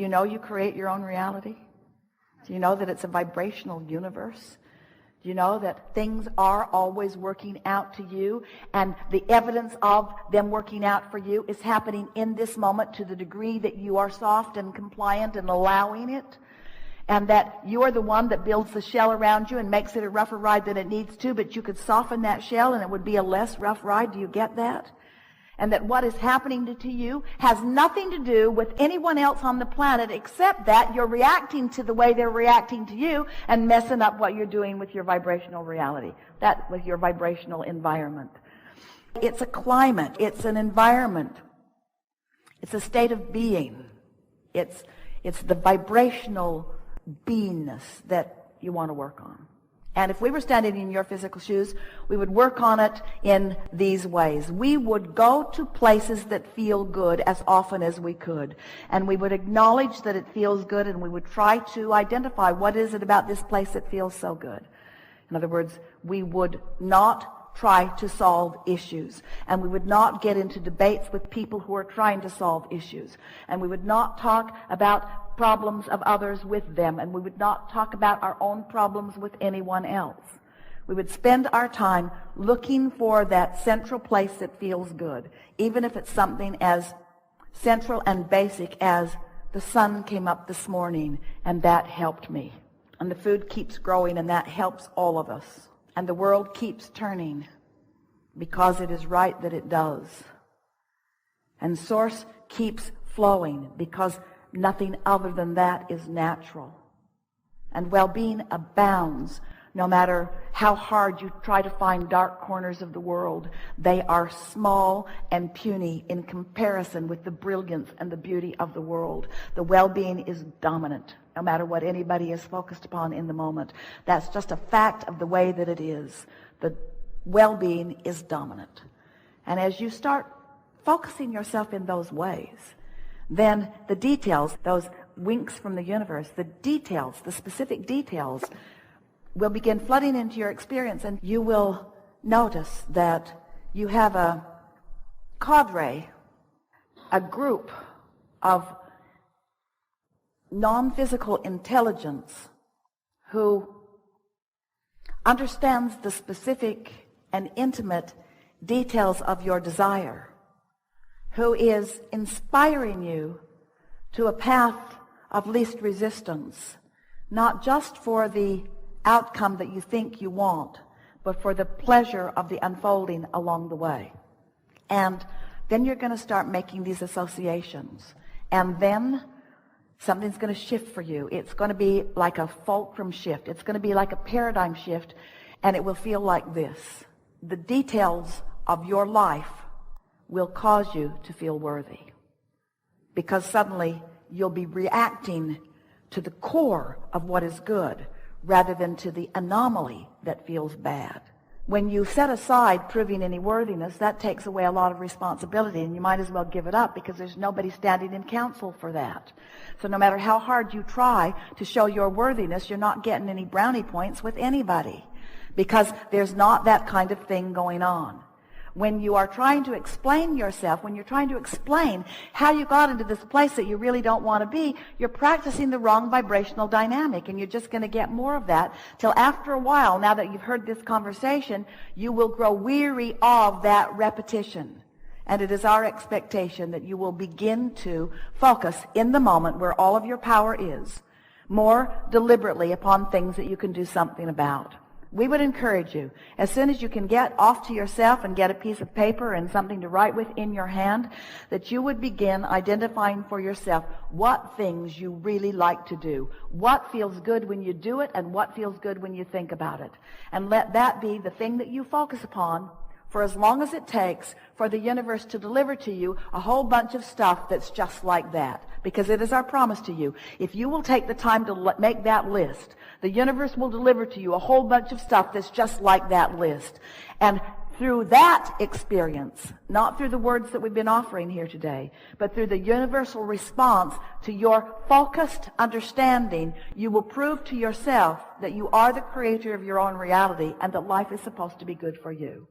you know you create your own reality? Do you know that it's a vibrational universe? Do you know that things are always working out to you, and the evidence of them working out for you is happening in this moment to the degree that you are soft and compliant and allowing it, and that you are the one that builds the shell around you and makes it a rougher ride than it needs to, but you could soften that shell and it would be a less rough ride. Do you get that? And that what is happening to you has nothing to do with anyone else on the planet, except that you're reacting to the way they're reacting to you and messing up what you're doing with your vibrational reality, that with your vibrational environment. It's a climate. It's an environment. It's a state of being. It's the vibrational beingness that you want to work on. And if we were standing in your physical shoes, we would work on it in these ways. We would go to places that feel good as often as we could. And we would acknowledge that it feels good, and we would try to identify what is it about this place that feels so good. In other words, we would not try to solve issues. And we would not get into debates with people who are trying to solve issues. And we would not talk about problems of others with them, and we would not talk about our own problems with anyone else. We would spend our time looking for that central place that feels good, even if it's something as central and basic as the sun came up this morning and that helped me, and the food keeps growing and that helps all of us, and the world keeps turning because it is right that it does, and source keeps flowing because nothing other than that is natural. And well-being abounds no matter how hard you try to find dark corners of the world. They are small and puny in comparison with the brilliance and the beauty of the world. The well-being is dominant no matter what anybody is focused upon in the moment. That's just a fact of the way that it is. The well-being is dominant. And as you start focusing yourself in those ways, then the details, those winks from the universe, the details, the specific details, will begin flooding into your experience, and you will notice that you have a cadre, a group of non-physical intelligence who understands the specific and intimate details of your desire, who is inspiring you to a path of least resistance, not just for the outcome that you think you want, but for the pleasure of the unfolding along the way. And then you're going to start making these associations, and then something's going to shift for you. It's going to be like a fulcrum shift. It's going to be like a paradigm shift, and it will feel like this. The details of your life will cause you to feel worthy, because suddenly you'll be reacting to the core of what is good rather than to the anomaly that feels bad. When you set aside proving any worthiness, that takes away a lot of responsibility, and you might as well give it up, because there's nobody standing in counsel for that. So no matter how hard you try to show your worthiness, you're not getting any brownie points with anybody, because there's not that kind of thing going on. When you are trying to explain yourself, when you're trying to explain how you got into this place that you really don't want to be, you're practicing the wrong vibrational dynamic, and you're just going to get more of that till after a while, now that you've heard this conversation, you will grow weary of that repetition. And it is our expectation that you will begin to focus in the moment where all of your power is, more deliberately upon things that you can do something about. We would encourage you, as soon as you can get off to yourself and get a piece of paper and something to write with in your hand, that you would begin identifying for yourself what things you really like to do, what feels good when you do it, and what feels good when you think about it. And let that be the thing that you focus upon for as long as it takes for the universe to deliver to you a whole bunch of stuff that's just like that. Because it is our promise to you. If you will take the time to make that list, the universe will deliver to you a whole bunch of stuff that's just like that list. And through that experience, not through the words that we've been offering here today, but through the universal response to your focused understanding, you will prove to yourself that you are the creator of your own reality and that life is supposed to be good for you.